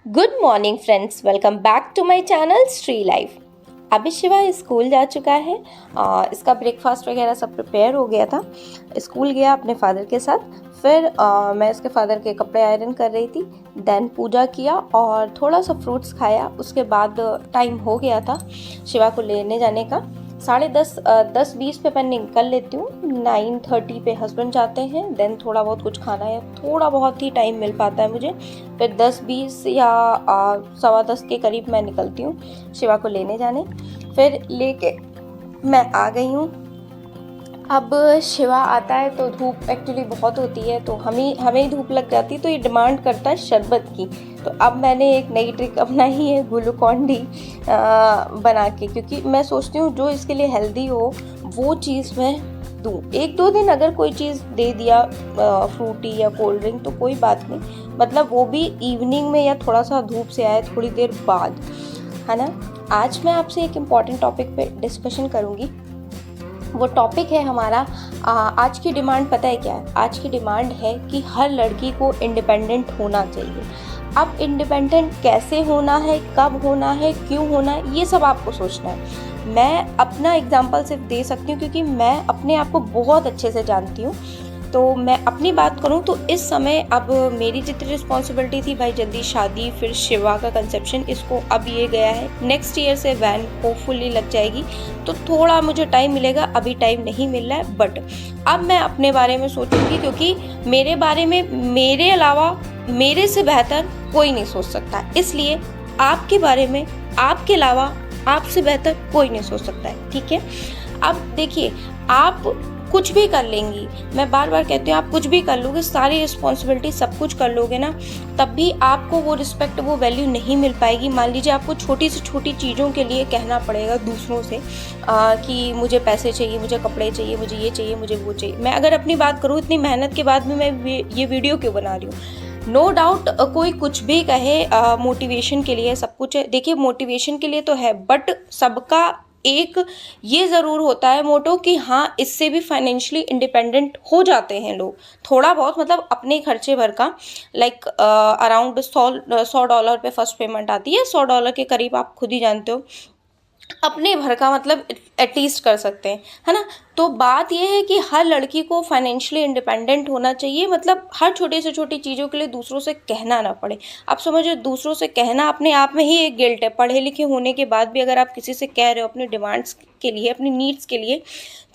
Good morning friends, welcome back to my channel Shri life. अभी Shiva school जा चुका है। इसका ब्रेकफास्ट वगैरह सब प्रिपेयर हो गया था। स्कूल गया अपने फादर के साथ। फिर मैं उसके फादर के कपड़े आयरन कर रही थी। देन पूजा किया और थोड़ा सा फ्रूट्स खाया। उसके बाद टाइम हो गया था शिवा को लेने जाने का। 10:30 10:20 पे मैं निकल लेती हूँ। 9:30 पे हस्बैंड जाते हैं। देन थोड़ा बहुत कुछ खाना है, थोड़ा बहुत ही टाइम मिल पाता है मुझे। फिर 10:20 या 10:15 के करीब मैं निकलती हूँ शिवा को लेने जाने। फिर लेके मैं आ गई हूँ। अब शिवा आता है तो धूप एक्चुअली बहुत होती है, तो हमें ही धूप लग जाती है, तो ये डिमांड करता है शरबत की। तो अब मैंने एक नई ट्रिक अपनाई है ग्लूकॉन डी बना के, क्योंकि मैं सोचती हूँ जो इसके लिए हेल्दी हो वो चीज़ मैं दूँ। 1-2 दिन अगर कोई चीज़ दे दिया फ्रूटी या कोल्ड ड्रिंक तो कोई बात नहीं, मतलब वो भी इवनिंग में या थोड़ा सा धूप से आए थोड़ी देर बाद, है ना। आज मैं आपसे एक इम्पॉर्टेंट टॉपिक पे डिस्कशन करूँगी। वो टॉपिक है हमारा आज की डिमांड पता है क्या है? आज की डिमांड है कि हर लड़की को इंडिपेंडेंट होना चाहिए। अब इंडिपेंडेंट कैसे होना है, कब होना है, क्यों होना है, ये सब आपको सोचना है। मैं अपना एग्जांपल सिर्फ दे सकती हूँ क्योंकि मैं अपने आप को बहुत अच्छे से जानती हूँ। तो मैं अपनी बात करूं तो इस समय अब मेरी जितनी रिस्पॉन्सिबिलिटी थी, भाई जल्दी शादी, फिर शिवा का कंसेप्शन, इसको अब ये गया है नेक्स्ट ईयर से वैन होपफुली लग जाएगी, तो थोड़ा मुझे टाइम मिलेगा। अभी टाइम नहीं मिल रहा है, बट अब मैं अपने बारे में सोचूंगी, क्योंकि मेरे बारे में मेरे अलावा मेरे से बेहतर कोई नहीं सोच सकता। इसलिए आपके बारे में आपके अलावा आपसे बेहतर कोई नहीं सोच सकता है, ठीक है। अब देखिए, आप कुछ भी कर लेंगी, मैं बार बार कहती हूँ, आप कुछ भी कर लोगे, सारी रिस्पॉन्सिबिलिटी सब कुछ कर लोगे ना, तब भी आपको वो रिस्पेक्ट, वो वैल्यू नहीं मिल पाएगी। मान लीजिए आपको छोटी से छोटी चीज़ों के लिए कहना पड़ेगा दूसरों से कि मुझे पैसे चाहिए, मुझे कपड़े चाहिए, मुझे ये चाहिए, मुझे वो चाहिए। मैं अगर अपनी बात करूँ, इतनी मेहनत के बाद भी मैं ये वीडियो क्यों बना रही हूँ। नो डाउट कोई कुछ भी कहे मोटिवेशन के लिए सब कुछ है। देखिए, मोटिवेशन के लिए तो है, बट सबका एक ये ज़रूर होता है मोटो कि हाँ, इससे भी फाइनेंशियली इंडिपेंडेंट हो जाते हैं लोग, थोड़ा बहुत, मतलब अपने खर्चे भर का। लाइक अराउंड $100 पे फर्स्ट पेमेंट आती है, $100 के करीब, आप खुद ही जानते हो, अपने भर का मतलब एटलीस्ट कर सकते हैं, है ना। तो बात यह है कि हर लड़की को फाइनेंशियली इंडिपेंडेंट होना चाहिए, मतलब हर छोटी से छोटी चीज़ों के लिए दूसरों से कहना ना पड़े। आप समझो, दूसरों से कहना अपने आप में ही एक गिल्ट है। पढ़े लिखे होने के बाद भी अगर आप किसी से कह रहे हो अपने डिमांड्स के लिए, अपनी नीड्स के लिए,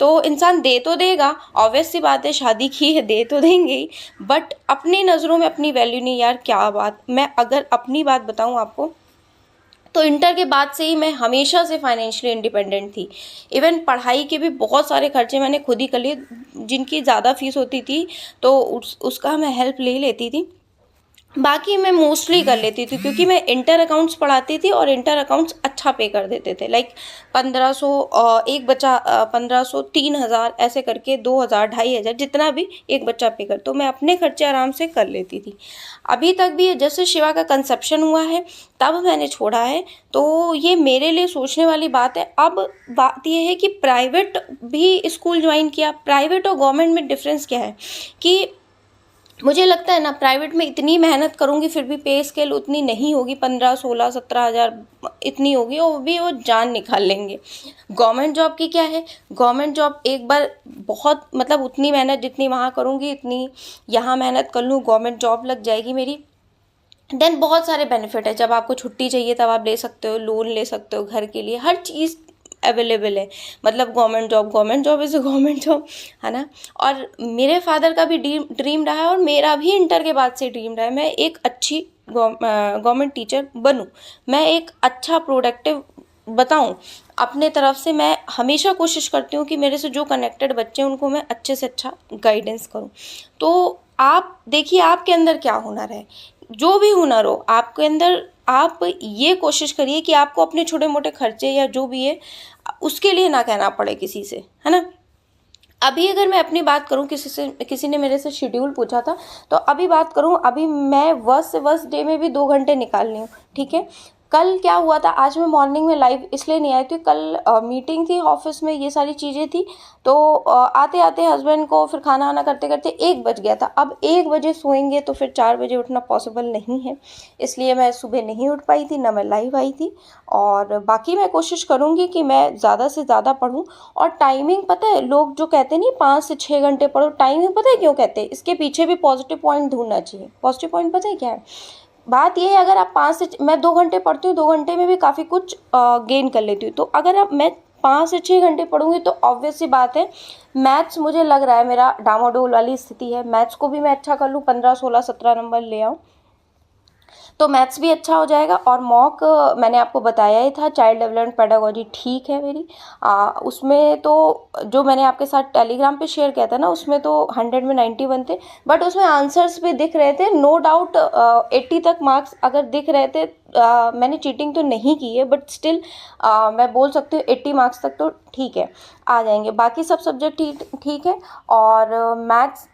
तो इंसान दे तो देगा, ऑब्वियस सी बात है, शादी की है, दे तो देंगे ही, बट अपनी नज़रों में अपनी वैल्यू नहीं। यार क्या बात, मैं अगर अपनी बात बताऊँ आपको, तो इंटर के बाद से ही मैं हमेशा से फाइनेंशियली इंडिपेंडेंट थी। इवन पढ़ाई के भी बहुत सारे खर्चे मैंने खुद ही कर लिए। जिनकी ज़्यादा फीस होती थी तो उसका मैं हेल्प ले लेती थी, बाकी मैं मोस्टली कर लेती थी, क्योंकि मैं इंटर अकाउंट्स पढ़ाती थी और इंटर अकाउंट्स अच्छा पे कर देते थे। लाइक 1500, एक बच्चा 1500, 3000 ऐसे करके 2000, 2500, जितना भी एक बच्चा पे कर, तो मैं अपने खर्चे आराम से कर लेती थी। अभी तक भी जैसे शिवा का कंसेप्शन हुआ है तब मैंने छोड़ा है, तो ये मेरे लिए सोचने वाली बात है। अब बात ये है कि प्राइवेट भी स्कूल ज्वाइन किया, प्राइवेट और गवर्नमेंट में डिफरेंस क्या है कि मुझे लगता है ना, प्राइवेट में इतनी मेहनत करूँगी फिर भी पे स्केल उतनी नहीं होगी, 15, 16, 17,000 इतनी होगी, और भी वो जान निकाल लेंगे। गवर्नमेंट जॉब की क्या है, गवर्नमेंट जॉब एक बार बहुत, मतलब उतनी मेहनत जितनी वहाँ करूँगी इतनी यहाँ मेहनत कर लूँ, गवर्नमेंट जॉब लग जाएगी मेरी। देन बहुत सारे बेनिफिट है, जब आपको छुट्टी चाहिए तब आप ले सकते हो, लोन ले सकते हो घर के लिए, हर चीज़ अवेलेबल है। मतलब government job is a government job, है ना। और मेरे फादर का भी ड्रीम रहा है और मेरा भी इंटर के बाद से ड्रीम रहा है, मैं एक अच्छी गवर्नमेंट टीचर बनूं, मैं एक अच्छा प्रोडक्टिव बताऊं। अपने तरफ से मैं हमेशा कोशिश करती हूँ कि मेरे से जो कनेक्टेड बच्चे हैं उनको मैं अच्छे से अच्छा गाइडेंस करूँ। तो आप देखिए, आपके अंदर क्या हुनर है, जो भी हुनर हो आपके अंदर, आप ये कोशिश करिए कि आपको अपने छोटे मोटे खर्चे या जो भी है उसके लिए ना कहना पड़े किसी से, है ना। अभी अगर मैं अपनी बात करूं, किसी ने मेरे से शेड्यूल पूछा था, तो अभी बात करूं, अभी मैं वर्स्ट से वर्स्ट डे में भी 2 घंटे निकाल रही हूँ, ठीक है। कल क्या हुआ था, आज मैं मॉर्निंग में लाइव इसलिए नहीं आई थी, कल मीटिंग थी ऑफिस में, ये सारी चीज़ें थी, तो आते आते हस्बैंड को फिर खाना वाना करते करते 1 बज गया था। अब 1 बजे सोएंगे तो फिर 4 बजे उठना पॉसिबल नहीं है, इसलिए मैं सुबह नहीं उठ पाई थी, ना मैं लाइव आई थी। और बाकी मैं कोशिश करूँगी कि मैं ज़्यादा से ज़्यादा पढूँ। और टाइमिंग पता है, लोग जो कहते नहीं 5 से 6 घंटे पढ़ो, टाइमिंग पता है क्यों कहते हैं, इसके पीछे भी पॉजिटिव पॉइंट ढूंढना चाहिए। पॉजिटिव पॉइंट पता है क्या है, बात ये है, अगर आप मैं 2 घंटे पढ़ती हूँ, 2 घंटे में भी काफ़ी कुछ गेन कर लेती हूँ। तो अगर मैं 5 से 6 घंटे पढ़ूंगी तो ऑब्वियस सी बात है, मैथ्स मुझे लग रहा है मेरा डामाडोल वाली स्थिति है, मैथ्स को भी मैं अच्छा कर लूँ, 15 16 17 नंबर ले आऊँ तो मैथ्स भी अच्छा हो जाएगा। और मॉक मैंने आपको बताया ही था, चाइल्ड डेवलपमेंट पेडागोजी ठीक है मेरी, उसमें तो जो मैंने आपके साथ टेलीग्राम पे शेयर किया था ना, उसमें तो 100 में 91 थे, बट उसमें आंसर्स भी दिख रहे थे, नो डाउट 80 तक मार्क्स अगर दिख रहे थे। मैंने चीटिंग तो नहीं की है, बट स्टिल मैं बोल सकती हूँ 80 मार्क्स तक तो ठीक है, आ जाएंगे। बाकी सब सब्जेक्ट ठीक है। और मैथ्स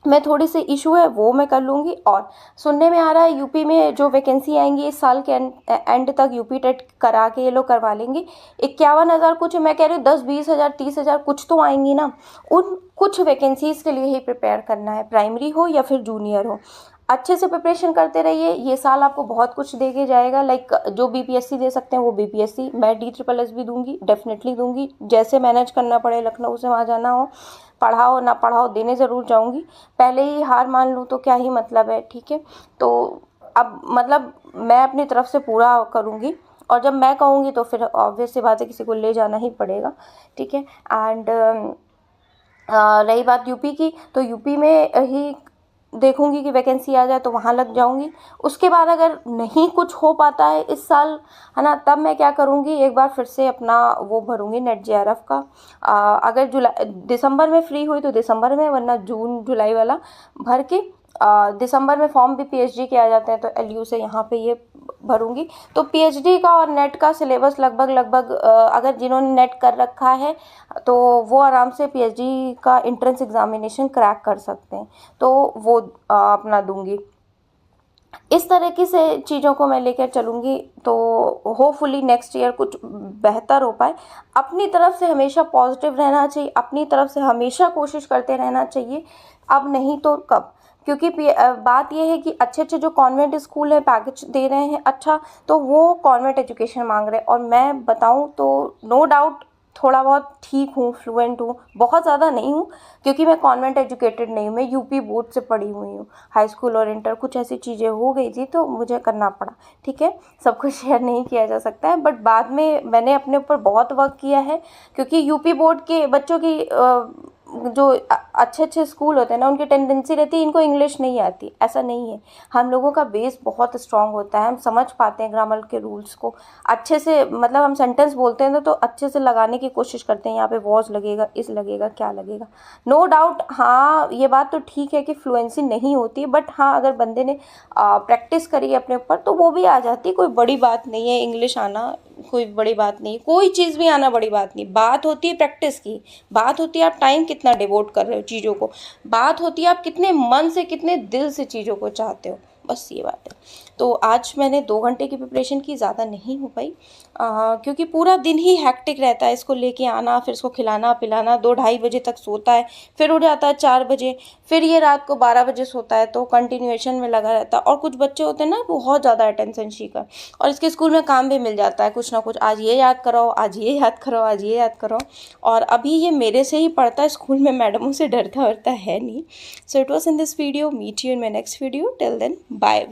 मैं थोड़ी सी इशू है वो मैं कर लूँगी। और सुनने में आ रहा है यूपी में जो वैकेंसी आएंगी इस साल के एंड तक यूपी टेट करा के ये लोग करवा लेंगे। 51,000 कुछ, मैं कह रही हूँ 10-20,000 30,000 कुछ तो आएंगी ना, उन कुछ वैकेंसीज़ के लिए ही प्रिपेयर करना है, प्राइमरी हो या फिर जूनियर हो। अच्छे से प्रिपरेशन करते रहिए, ये साल आपको बहुत कुछ दे के जाएगा। लाइक जो बीपीएससी दे सकते हैं वो बीपीएससी, मैं DSSS भी दूंगी, डेफिनेटली दूंगी, जैसे मैनेज करना पड़े, लखनऊ से वहाँ जाना हो, पढ़ाओ ना पढ़ाओ देने ज़रूर जाऊंगी। पहले ही हार मान लूँ तो क्या ही मतलब है, ठीक है। तो अब मतलब मैं अपनी तरफ से पूरा करूँगी, और जब मैं कहूँगी तो फिर ऑब्वियस सी बात है किसी को ले जाना ही पड़ेगा, ठीक है। एंड रही बात यूपी की, तो यूपी में ही देखूंगी कि वैकेंसी आ जाए तो वहाँ लग जाऊंगी। उसके बाद अगर नहीं कुछ हो पाता है इस साल, है ना, तब मैं क्या करूंगी, एक बार फिर से अपना वो भरूंगी नेट JRF का। अगर दिसंबर में फ्री हुई तो दिसंबर में, वरना जून जुलाई वाला भर के, दिसंबर में फॉर्म भी PhD के आ जाते हैं तो LU से यहाँ पे ये भरूंगी। तो PhD का और नेट का सिलेबस लगभग अगर जिन्होंने नेट कर रखा है तो वो आराम से PhD का एंट्रेंस एग्जामिनेशन क्रैक कर सकते हैं, तो वो अपना दूंगी। इस तरीके से चीज़ों को मैं लेकर चलूँगी, तो होपफुली नेक्स्ट ईयर कुछ बेहतर हो पाए। अपनी तरफ से हमेशा पॉजिटिव रहना चाहिए, अपनी तरफ से हमेशा कोशिश करते रहना चाहिए, अब नहीं तो कब। क्योंकि बात यह है कि अच्छे अच्छे जो कॉन्वेंट स्कूल है पैकेज दे रहे हैं अच्छा, तो वो कॉन्वेंट एजुकेशन मांग रहे हैं। और मैं बताऊं तो नो डाउट थोड़ा बहुत ठीक हूँ, फ्लुएंट हूँ, बहुत ज़्यादा नहीं हूँ, क्योंकि मैं कॉन्वेंट एजुकेटेड नहीं हूँ, मैं यूपी बोर्ड से पढ़ी हुई हूँ। हाई स्कूल और इंटर कुछ ऐसी चीज़ें हो गई थी तो मुझे करना पड़ा, ठीक है। सब कुछ शेयर नहीं किया जा सकता है, बट बाद में मैंने अपने ऊपर बहुत वर्क किया है, क्योंकि यूपी बोर्ड के बच्चों की जो अच्छे अच्छे स्कूल होते हैं ना, उनकी टेंडेंसी रहती है इनको इंग्लिश नहीं आती, ऐसा नहीं है। हम लोगों का बेस बहुत स्ट्रांग होता है, हम समझ पाते हैं ग्रामर के रूल्स को अच्छे से, मतलब हम सेंटेंस बोलते हैं तो अच्छे से लगाने की कोशिश करते हैं, यहाँ पे वॉज लगेगा, इस लगेगा, क्या लगेगा। नो डाउट हाँ, ये बात तो ठीक है कि फ्लुएंसी नहीं होती, बट हाँ अगर बंदे ने प्रैक्टिस करी अपने ऊपर तो वो भी आ जाती, कोई बड़ी बात नहीं है इंग्लिश आना, कोई बड़ी बात नहीं, कोई चीज़ भी आना बड़ी बात नहीं। बात होती है प्रैक्टिस की, बात होती है आप टाइम कितना डिवोट कर रहे हो चीज़ों को, बात होती है आप कितने मन से कितने दिल से चीज़ों को चाहते हो, बस ये बात है। तो आज मैंने 2 घंटे की प्रिपरेशन की, ज़्यादा नहीं हो पाई, क्योंकि पूरा दिन ही हैक्टिक रहता है, इसको लेके आना, फिर इसको खिलाना पिलाना, 2-2:30 बजे तक सोता है, फिर उठ जाता है 4 बजे, फिर ये रात को 12 बजे सोता है, तो कंटिन्यूएशन में लगा रहता है। और कुछ बच्चे होते हैं ना बहुत ज़्यादा अटेंशन सीकर, और इसके स्कूल में काम भी मिल जाता है कुछ ना कुछ, आज ये याद कराओ, आज ये याद कराओ, आज ये याद कराओ। और अभी ये मेरे से ही पढ़ता है, स्कूल में मैडमों से डरता वरता है नहीं। So it was in this video, meet you in my next video, till then bye.